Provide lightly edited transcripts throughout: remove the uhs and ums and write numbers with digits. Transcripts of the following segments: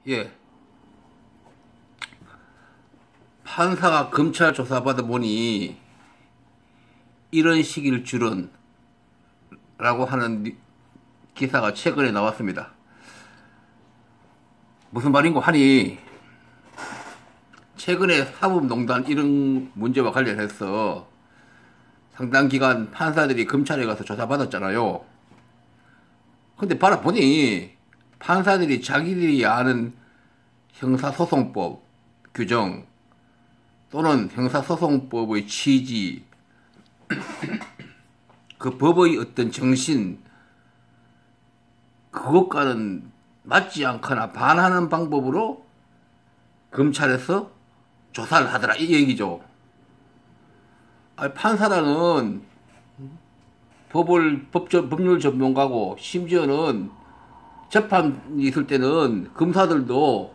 예, 판사가 검찰 조사받아 보니 이런 식일 줄은 라고 하는 기사가 최근에 나왔습니다. 무슨 말인고 하니 최근에 사법농단 이런 문제와 관련해서 상당 기간 판사들이 검찰에 가서 조사받았잖아요. 근데 바라보니 판사들이 자기들이 아는 형사소송법 규정 또는 형사소송법의 취지, 그 법의 어떤 정신, 그것과는 맞지 않거나 반하는 방법으로 검찰에서 조사를 하더라, 이 얘기죠. 아니, 판사라는 법률 전문가고, 심지어는 재판이 있을 때는 검사들도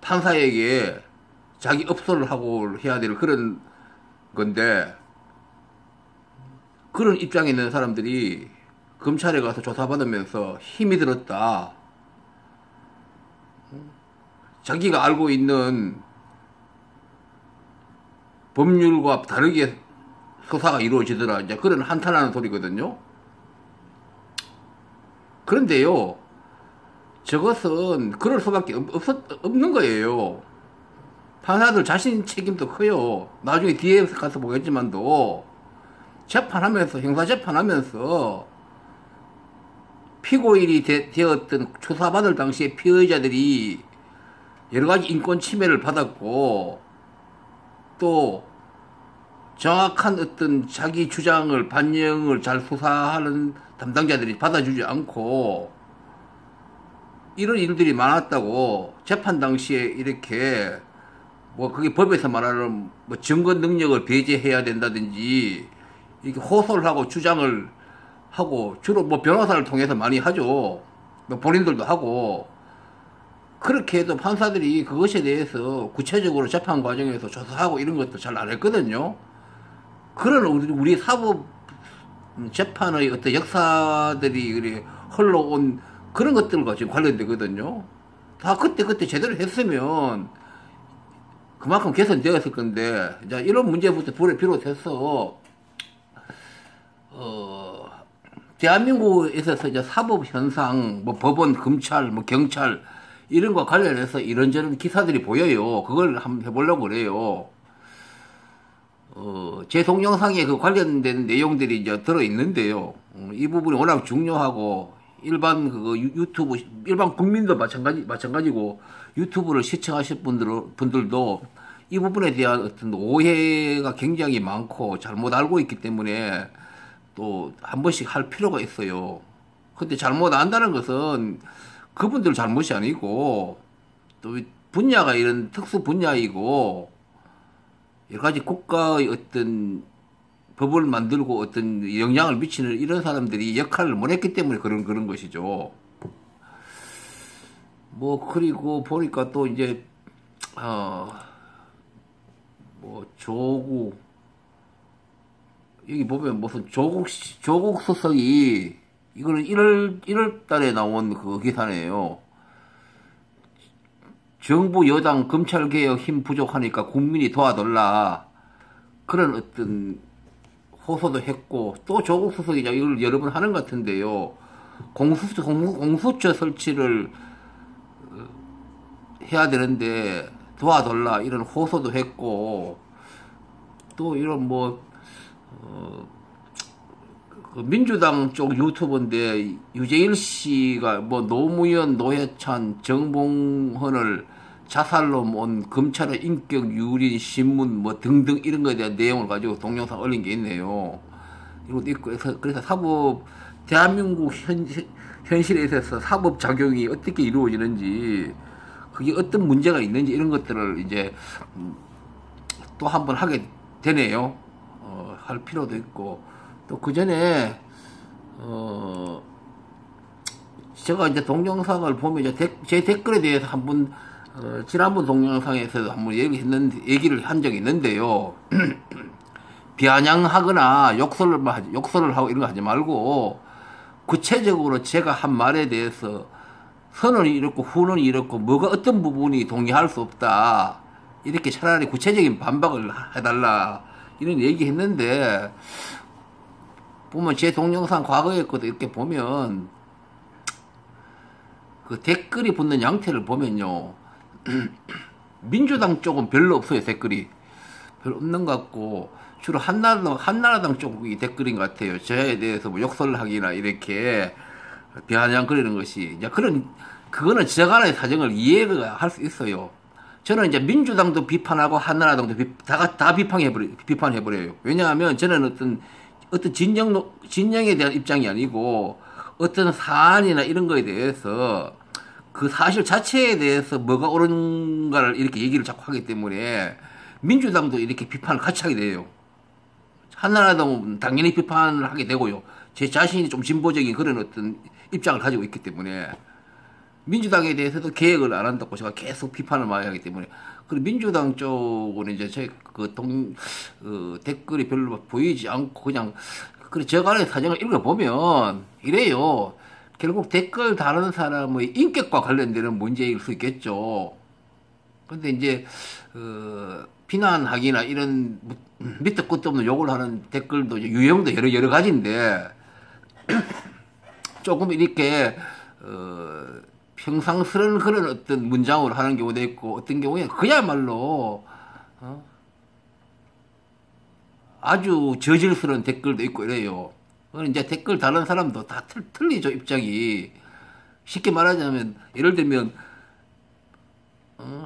판사에게 자기 업소를 하고 해야 될 그런 건데, 그런 입장에 있는 사람들이 검찰에 가서 조사받으면서 힘이 들었다. 자기가 알고 있는 법률과 다르게 수사가 이루어지더라. 이제 그런 한탄하는 소리거든요. 그런데요, 저것은 그럴 수밖에 없는 거예요. 판사들 자신 책임도 커요. 나중에 뒤에 가서 보겠지만도, 재판하면서, 형사재판하면서, 피고인이 되었던 조사받을 당시에 피의자들이 여러 가지 인권 침해를 받았고, 또, 정확한 어떤 자기 주장을, 반영을 잘 수사하는 담당자들이 받아주지 않고, 이런 일들이 많았다고, 재판 당시에 이렇게, 뭐, 그게 법에서 말하는, 뭐, 증거 능력을 배제해야 된다든지, 이렇게 호소를 하고 주장을 하고, 주로 뭐, 변호사를 통해서 많이 하죠. 뭐 본인들도 하고, 그렇게 해도 판사들이 그것에 대해서 구체적으로 재판 과정에서 조사하고 이런 것도 잘 안 했거든요. 그런 우리 사법 재판의 어떤 역사들이 흘러온 그런 것들과 지금 관련되거든요. 다 그때 제대로 했으면 그만큼 개선되었을 건데, 이제 이런 문제부터 비롯해서, 대한민국에 있어서 이제 사법 현상, 뭐 법원, 검찰, 뭐 경찰, 이런 거 관련해서 이런저런 기사들이 보여요. 그걸 한번 해보려고 그래요. 제 동영상에 그 관련된 내용들이 이제 들어있는데요. 이 부분이 워낙 중요하고, 일반 유튜브, 일반 국민도 마찬가지고, 유튜브를 시청하실 분들도 이 부분에 대한 어떤 오해가 굉장히 많고, 잘못 알고 있기 때문에 또 한 번씩 할 필요가 있어요. 근데 잘못 안다는 것은 그분들 잘못이 아니고, 또 분야가 이런 특수 분야이고, 여러 가지 국가의 어떤 법을 만들고 어떤 영향을 미치는 이런 사람들이 역할을 못 했기 때문에 그런 것이죠. 뭐, 그리고 보니까 또 이제, 뭐, 여기 보면 무슨 조국 수석이, 이거는 1월 달에 나온 그 기사네요. 정부 여당 검찰개혁 힘 부족하니까 국민이 도와달라. 그런 어떤 호소도 했고, 또 조국 수석이 이걸 여러 번 하는 것 같은데요. 공수처 설치를 해야 되는데 도와달라. 이런 호소도 했고, 또 이런 뭐, 그 민주당 쪽 유튜버인데 유재일 씨가 뭐 노무현, 노회찬, 정봉헌을 자살로 온 검찰의 인격 유린 신문 뭐 등등 이런 거에 대한 내용을 가지고 동영상 올린 게 있네요. 이것도 있고, 그래서 대한민국 현실에 있어서 사법 작용이 어떻게 이루어지는지, 그게 어떤 문제가 있는지 이런 것들을 이제 또 한 번 하게 되네요. 할 필요도 있고, 또 그 전에 제가 이제 동영상을 보면 제 댓글에 대해서 한번 지난번 동영상에서도 한번 얘기를 한 적이 있는데요. 비아냥하거나 욕설을 하고 이런 거 하지 말고 구체적으로 제가 한 말에 대해서 선언이 이렇고 후원이 이렇고 뭐가 어떤 부분이 동의할 수 없다. 이렇게 차라리 구체적인 반박을 해달라. 이런 얘기 했는데, 보면 제 동영상 과거에 것도 이렇게 보면, 그 댓글이 붙는 양태를 보면요. 민주당 쪽은 별로 없어요, 댓글이. 별로 없는 것 같고, 주로 한나라당 쪽이 댓글인 것 같아요. 저에 대해서 뭐 욕설하기나 이렇게 비아냥거리는 것이. 이제 그거는 저간의 사정을 이해가 할 수 있어요. 저는 이제 민주당도 비판하고 한나라당도 다 비판해버려요. 왜냐하면 저는 어떤 진영에 대한 입장이 아니고, 어떤 사안이나 이런 거에 대해서 그 사실 자체에 대해서 뭐가 옳은가를 이렇게 얘기를 자꾸 하기 때문에 민주당도 이렇게 비판을 같이 하게 돼요. 한나라당은 당연히 비판을 하게 되고요. 제 자신이 좀 진보적인 그런 어떤 입장을 가지고 있기 때문에 민주당에 대해서도 개혁을 안 한다고 제가 계속 비판을 많이 하기 때문에 그리고 민주당 쪽은 이제 제 댓글이 별로 보이지 않고 그냥 저간의 사정을 읽어보면 이래요. 결국 댓글 다루는 사람의 인격과 관련되는 문제일 수 있겠죠. 근데 이제 비난하기나 이런 밑도 끝도 없는 욕을 하는 댓글도 유형도 여러 가지인데 조금 이렇게 평상스러운 그런 어떤 문장으로 하는 경우도 있고 어떤 경우에 그야말로 아주 저질스러운 댓글도 있고 이래요. 이제 댓글 다른 사람도 다 틀리죠, 입장이. 쉽게 말하자면 예를 들면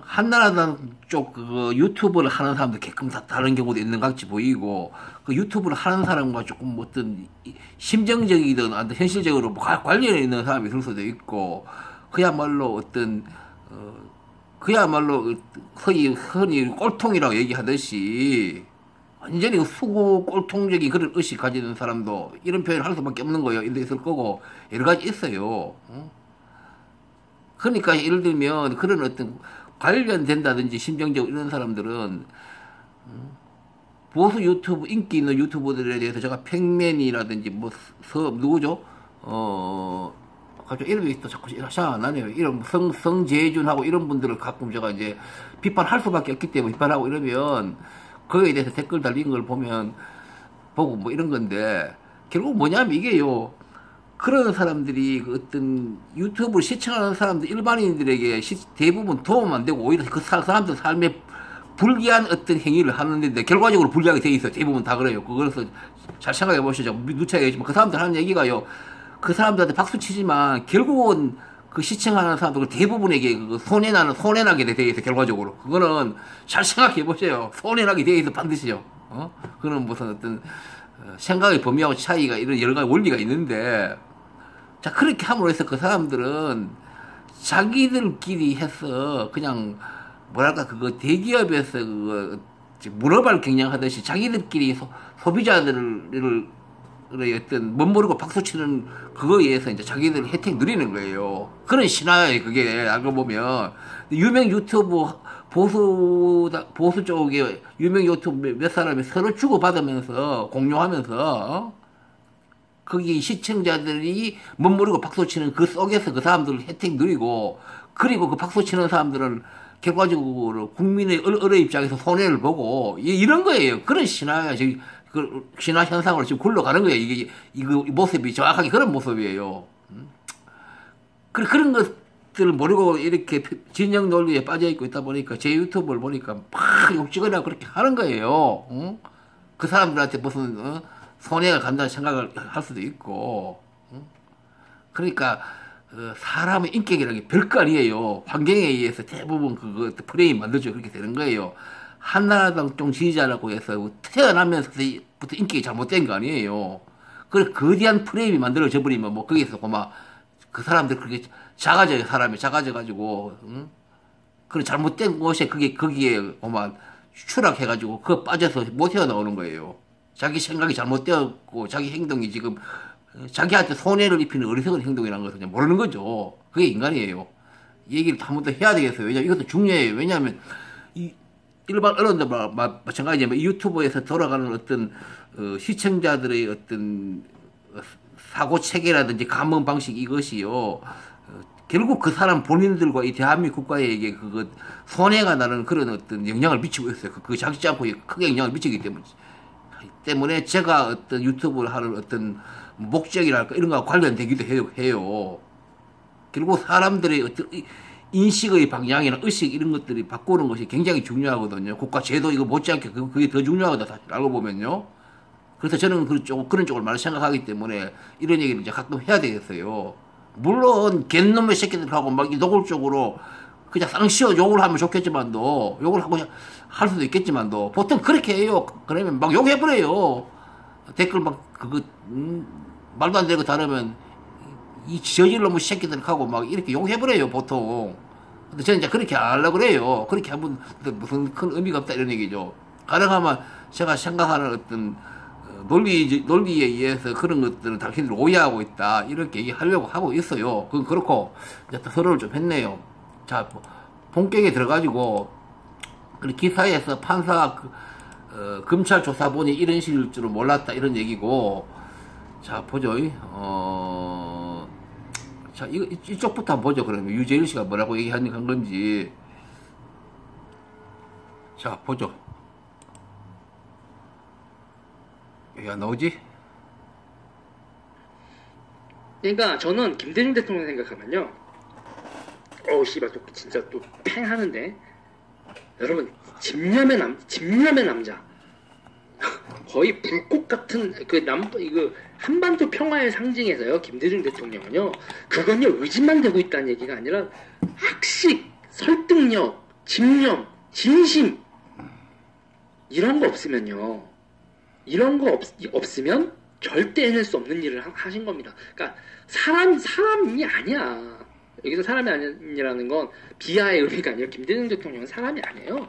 한나라당 쪽 유튜브를 하는 사람도 가끔 다 다른 경우도 있는 것 같이 보이고 그 유튜브를 하는 사람과 조금 어떤 심정적이든 현실적으로 뭐 관련이 있는 사람이 있을 수도 있고 그야말로 어떤 그야말로 흔히 꼴통이라고 얘기하듯이 완전히 수고 꼴통적인 그런 의식 가지는 사람도 이런 표현을 할 수밖에 없는 거예요. 이런 데 있을 거고 여러 가지 있어요. 그러니까 예를 들면 그런 어떤 관련된다든지 심정적으로 이런 사람들은 보수 유튜브 인기 있는 유튜버들에 대해서 제가 팩맨이라든지 뭐 누구죠? 갑자기 이름이 또 자꾸 생각 안 나네요. 이런 성재준하고 이런 분들을 가끔 제가 이제 비판할 수밖에 없기 때문에 비판하고 이러면 거기에 대해서 댓글 달린 걸 보고 뭐 이런 건데 결국 뭐냐면 이게요. 그런 사람들이 그 어떤 유튜브를 시청하는 사람들 일반인들에게 대부분 도움 안 되고 오히려 그 사람들 삶에 불리한 어떤 행위를 하는데 결과적으로 불리하게 돼 있어요. 대부분 다 그래요. 그래서 잘 생각해 보시죠. 누차게 얘기지만 그 사람들 하는 얘기가요. 그 사람들한테 박수 치지만 결국은 그 시청하는 사람들 대부분에게 손해나게 돼 있어 결과적으로. 그거는 잘 생각해 보세요. 손해나게 돼 있어 반드시요. 그거는 무슨 어떤 생각의 범위하고 차이가 이런 여러 가지 원리가 있는데 자 그렇게 함으로 해서 그 사람들은 자기들끼리 해서 그냥 뭐랄까 그거 대기업에서 그거 문어발 경영하듯이 자기들끼리 소비자들을 어떤 멋모르고 박수치는 그거에 의해서 이제 자기들 혜택 누리는 거예요. 그런 신화예요, 그게. 알고 보면. 유명 유튜브, 보수 쪽에 유명 유튜브 몇 사람이 서로 주고받으면서, 공유하면서, 거기 시청자들이 멋모르고 박수치는 그 속에서 그 사람들을 혜택 누리고, 그리고 그 박수치는 사람들은 결과적으로 국민의 어느 입장에서 손해를 보고, 이런 거예요. 그런 신화가 지금. 그 신화 현상으로 지금 굴러가는 거예요. 이거 모습이 정확하게 그런 모습이에요. 그런 것들을 모르고 이렇게 진영 논리에 빠져 있고 있다 보니까 제 유튜브를 보니까 막 욕지거나 그렇게 하는 거예요. 그 사람들한테 무슨 손해가 간다는 생각을 할 수도 있고. 그러니까 사람의 인격이라는 게 별거 아니에요. 환경에 의해서 대부분 그거 프레임 만들어져 그렇게 되는 거예요. 한나라당 쪽 지지자라고 해서 태어나면서부터 인격이 잘못된 거 아니에요. 그 거대한 프레임이 만들어져 버리면 뭐 거기서 고마 그 사람들 그게 작아져요. 사람이 작아져가지고 그 잘못된 곳에 거기에 고마 추락해가지고 그 빠져서 못 헤어나오는 거예요. 자기 생각이 잘못되었고 자기 행동이 지금 자기한테 손해를 입히는 어리석은 행동이라는 것을 그냥 모르는 거죠. 그게 인간이에요. 이 얘기를 한 번 더 해야 되겠어요. 왜냐면 이것도 중요해요. 왜냐하면 일반 언론도 마찬가지지만 유튜브에서 돌아가는 어떤 시청자들의 어떤 사고 체계라든지 감언 방식 이것이요 결국 그 사람 본인들과 이 대한민국 국가에게 그 손해가 나는 그런 어떤 영향을 미치고 있어요. 그 작지 않고 크게 영향을 미치기 때문에 제가 어떤 유튜브를 하는 어떤 목적이랄까 이런 거와 관련되기도 해요. 결국 사람들의 어떤 인식의 방향이나 의식 이런 것들이 바꾸는 것이 굉장히 중요하거든요. 국가 제도 이거 못지않게 그게 더 중요하다 사실 알고 보면요. 그래서 저는 그런 쪽을 많이 생각하기 때문에 이런 얘기를 이제 가끔 해야 되겠어요. 물론 갯놈의 새끼들하고 막 노골적으로 그냥 쌍시어 욕을 하면 좋겠지만도 욕을 하고 할 수도 있겠지만도 보통 그렇게 해요. 그러면 막 욕해버려요. 댓글 막 그거 말도 안 되는 거 다르면 이 저질놈의 새끼들하고 막 이렇게 욕해버려요 보통. 근데 저는 이제 그렇게 안 하려고 그래요. 그렇게 하면 무슨 큰 의미가 없다 이런 얘기죠. 가능하면 제가 생각하는 어떤 논리에 의해서 그런 것들은 당신들 오해하고 있다 이렇게 얘기하려고 하고 있어요. 그건 그렇고 이제 또 서론을 좀 했네요. 자, 본격에 들어가지고 기사에서 판사 검찰 조사본이 이런 식일 줄은 몰랐다 이런 얘기고, 자 보죠. 자 이쪽부터 한번 보죠. 그러면 유재일 씨가 뭐라고 얘기한 건지. 자 보죠. 야 나오지? 그러니까 저는 김대중 대통령 생각하면요. 씨발 또 진짜 또 팽 하는데 여러분 집념의 남자 거의 불꽃 같은 이거 한반도 평화의 상징에서요. 김대중 대통령은요. 그건요 의지만 되고 있다는 얘기가 아니라 학식, 설득력, 집념, 진심 이런 거 없으면요. 이런 거 없으면 절대 해낼 수 없는 일을 하신 겁니다. 그러니까 사람이 아니야. 여기서 사람이 아니라는 건 비하의 의미가 아니라 김대중 대통령은 사람이 아니에요.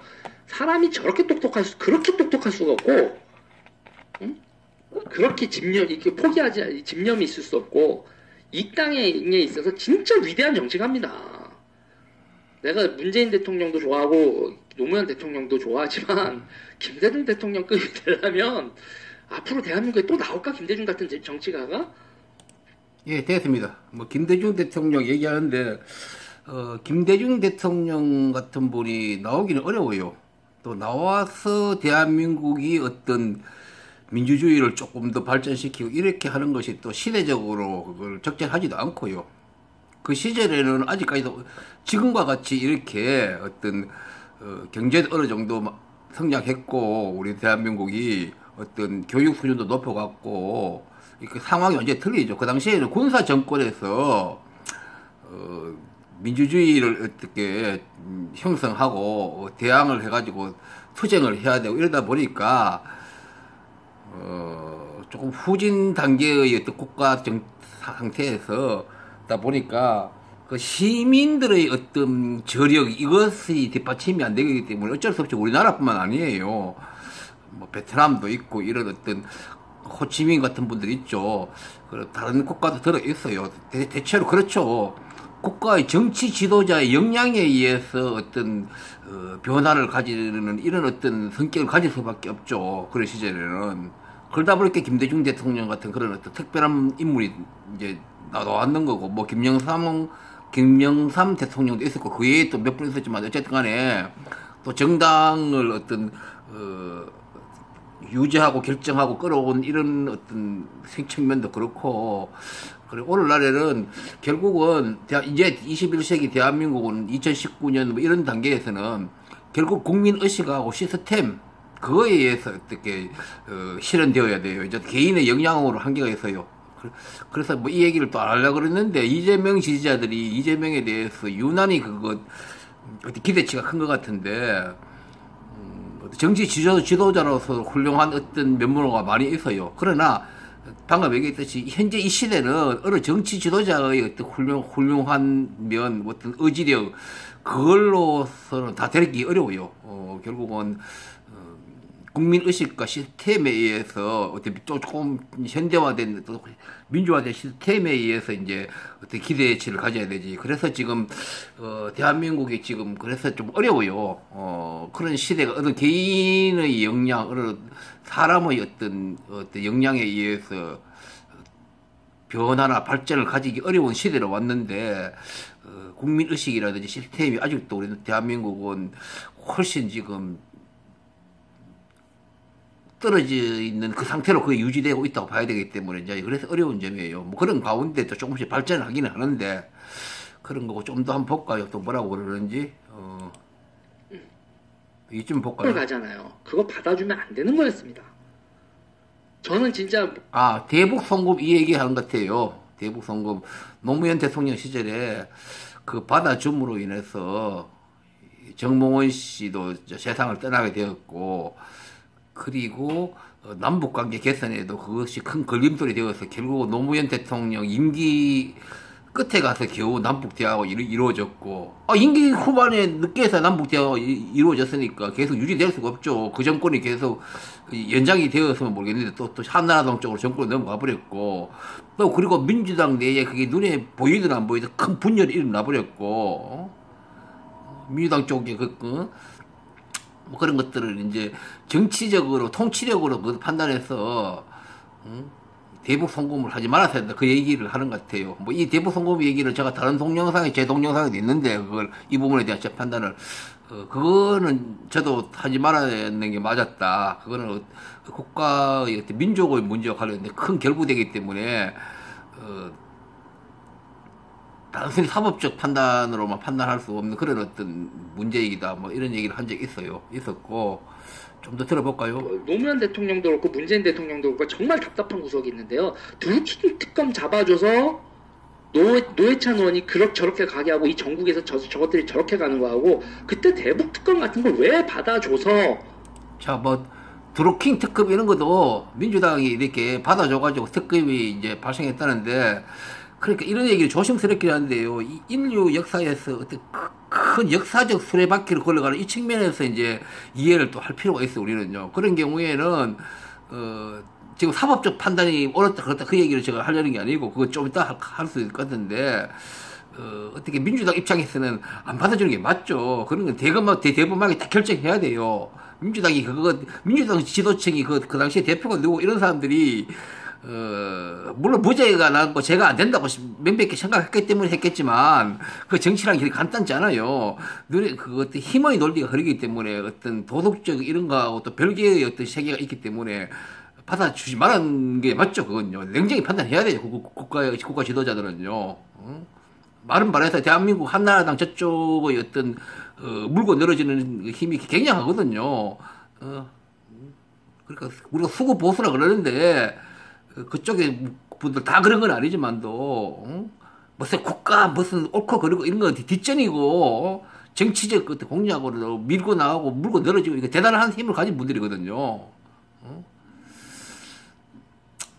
사람이 그렇게 똑똑할 수가 없고, 응? 그렇게 이렇게 포기하지, 집념이 있을 수 없고, 이 땅에 있어서 진짜 위대한 정치가입니다. 내가 문재인 대통령도 좋아하고, 노무현 대통령도 좋아하지만, 김대중 대통령급이 되려면, 앞으로 대한민국에 또 나올까? 김대중 같은 정치가가? 예, 됐습니다. 뭐, 김대중 대통령 얘기하는데, 김대중 대통령 같은 분이 나오기는 어려워요. 또 나와서 대한민국이 어떤 민주주의를 조금 더 발전시키고 이렇게 하는 것이 또 시대적으로 그걸 적절하지도 않고요. 그 시절에는 아직까지도 지금과 같이 이렇게 어떤 경제도 어느 정도 성장했고 우리 대한민국이 어떤 교육 수준도 높여갔고 이렇게 상황이 완전히 틀리죠. 그 당시에는 군사 정권에서 민주주의를 어떻게 형성하고 대항을 해가지고 투쟁을 해야 되고 이러다 보니까 조금 후진 단계의 어떤 국가 상태에서 다 보니까 그 시민들의 어떤 저력 이것이 뒷받침이 안 되기 때문에 어쩔 수 없이 우리나라뿐만 아니에요. 뭐 베트남도 있고 이런 어떤 호치민 같은 분들이 있죠. 다른 국가도 들어 있어요. 대체로 그렇죠. 국가의 정치 지도자의 역량에 의해서 어떤 변화를 가지는 이런 어떤 성격을 가질 수밖에 없죠. 그런 시절에는. 그러다 보니까 김대중 대통령 같은 그런 어떤 특별한 인물이 이제 나왔는 거고, 뭐 김영삼 대통령도 있었고, 그 외에 또 몇 분 있었지만 어쨌든 간에 또 정당을 어떤 유지하고 결정하고 끌어온 이런 어떤 생측면도 그렇고, 그리고 오늘날에는 결국은 이제 21세기 대한민국은 2019년 뭐 이런 단계에서는 결국 국민의식하고 시스템 그거에 의해서 어떻게 실현되어야 돼요. 이제 개인의 역량으로 한계가 있어요. 그래서 뭐 이 얘기를 또 안 하려고 그랬는데 이재명 지지자들이 이재명에 대해서 유난히 그거 기대치가 큰 것 같은데 정치 지도자로서 훌륭한 어떤 면모가 많이 있어요. 그러나 방금 얘기했듯이 현재 이 시대는 어느 정치 지도자의 어떤 훌륭한 면, 어떤 의지력 그걸로서는 다 되기 어려워요. 결국은 국민의식과 시스템에 의해서 어떻게 조금 현대화된 민주화된 시스템에 의해서 이제 어떤 기대치를 가져야 되지. 그래서 지금 대한민국이 지금 그래서 좀 어려워요. 그런 시대가 어떤 개인의 역량, 어느 사람의 어떤 역량에 의해서 변화나 발전을 가지기 어려운 시대로 왔는데 국민의식이라든지 시스템이 아직도 우리 대한민국은 훨씬 지금 떨어져 있는 그 상태로 그게 유지되고 있다고 봐야 되기 때문에 이제 그래서 어려운 점이에요. 뭐 그런 가운데 또 조금씩 발전을 하기는 하는데 그런 거고 좀 더 한번 볼까요? 또 뭐라고 그러는지 이쯤 볼까요? 가잖아요. 그거 받아주면 안 되는 거였습니다. 저는 진짜 대북 송금 이 얘기 하는 것 같아요. 대북 송금 노무현 대통령 시절에 그 받아줌으로 인해서 정몽원 씨도 세상을 떠나게 되었고 그리고 남북관계 개선에도 그것이 큰 걸림돌이 되어서 결국 노무현 대통령 임기 끝에 가서 겨우 남북대화가 이루어졌고 임기 후반에 늦게 해서 남북대화가 이루어졌으니까 계속 유지될 수가 없죠. 그 정권이 계속 연장이 되었으면 모르겠는데 또 한나라당 쪽으로 정권이 넘어가 버렸고 또 그리고 민주당 내에 그게 눈에 보이든 안 보이든 큰 분열이 일어나 버렸고 민주당 쪽에 뭐 그런 것들을 이제 정치적으로 통치력으로 판단해서 대북 송금을 하지 말았어야 된다. 그 얘기를 하는 것 같아요. 뭐 이 대북 송금 얘기를 제가 다른 동영상에 제 동영상에도 있는데 그걸 이 부분에 대한 제 판단을 그거는 저도 하지 말아야 되는 게 맞았다. 그거는 국가의 민족의 문제와 관련된 큰 결부되기 때문에 단순히 사법적 판단으로만 판단할 수 없는 그런 어떤 문제이다. 뭐 이런 얘기를 한 적이 있었고 좀 더 들어볼까요? 노무현 대통령도 그렇고 문재인 대통령도 그렇고 정말 답답한 구석이 있는데요. 드루킹 특검 잡아줘서 노회찬 의원이 저렇게 가게 하고 이 전국에서 저것들이 저렇게 가는 거하고 그때 대북 특검 같은 걸 왜 받아줘서 자, 뭐 드루킹 특검 이런 것도 민주당이 이렇게 받아줘가지고 특검이 이제 발생했다는데 그러니까 이런 얘기를 조심스럽게 하는데요. 이 인류 역사에서 어떤 큰 역사적 수레바퀴를 걸어가는 이 측면에서 이제 이해를 또 할 필요가 있어요, 우리는요. 그런 경우에는, 지금 사법적 판단이 옳았다, 그렇다 그 얘기를 제가 하려는 게 아니고, 그거 좀 이따 할 수 있을 것 같은데, 어떻게 민주당 입장에서는 안 받아주는 게 맞죠. 그런 건 대범하게 딱 결정해야 돼요. 민주당 지도층이 그 당시에 대표가 누구 이런 사람들이, 물론 무죄가 나고 죄가 안 된다고 명백히 생각했기 때문에 했겠지만, 그 정치란 게 간단치 않아요. 그 어떤 힘의 논리가 흐르기 때문에 어떤 도덕적 이런 거하고 또 별개의 어떤 세계가 있기 때문에 받아주지 말라는 게 맞죠, 그건요. 냉정히 판단해야 돼요, 국가 지도자들은요. 말은 말해서 대한민국 한나라당 저쪽의 어떤, 물고 늘어지는 힘이 굉장하거든요. 그러니까 우리가 수구 보수라 그러는데, 그쪽에 분들 다 그런 건 아니지만도 무슨 국가 무슨 옳고 그르고 이런 건 뒷전이고 정치적 그 공약으로 밀고 나가고 물고 늘어지고 이거 대단한 힘을 가진 분들이거든요.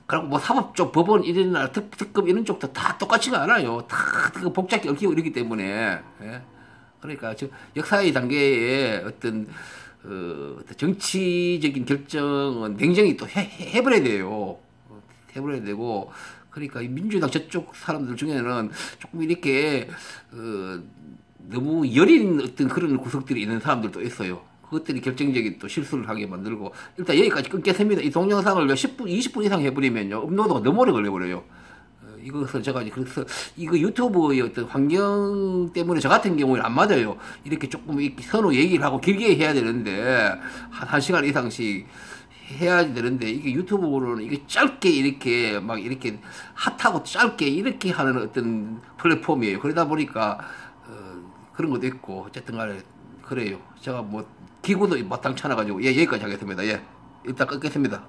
그리고 뭐 사법적 법원 이런 특급 이런 쪽도 다 똑같지가 않아요. 다 복잡히 얽히고 이러기 때문에 그러니까 지금 역사의 단계에 어떤 정치적인 결정은 냉정히 또 해버려야 돼요. 해버려야 되고, 그러니까 민주당 저쪽 사람들 중에는 조금 이렇게, 너무 여린 어떤 그런 구석들이 있는 사람들도 있어요. 그것들이 결정적인 또 실수를 하게 만들고, 일단 여기까지 끊겠습니다. 이 동영상을 10분, 20분 이상 해버리면요, 업로드가 너무 오래 걸려버려요. 이것은 제가 그래서 이거 유튜브의 어떤 환경 때문에 저 같은 경우에는 안 맞아요. 이렇게 조금 서로 얘기를 하고 길게 해야 되는데, 한 시간 이상씩. 해야 되는데 이게 유튜브로는 이게 짧게 이렇게 막 이렇게 핫하고 짧게 이렇게 하는 어떤 플랫폼이에요. 그러다 보니까 그런 것도 있고 어쨌든 간에 그래요. 제가 뭐 기구도 마땅찮아 가지고 여기까지 하겠습니다. 일단 끊겠습니다.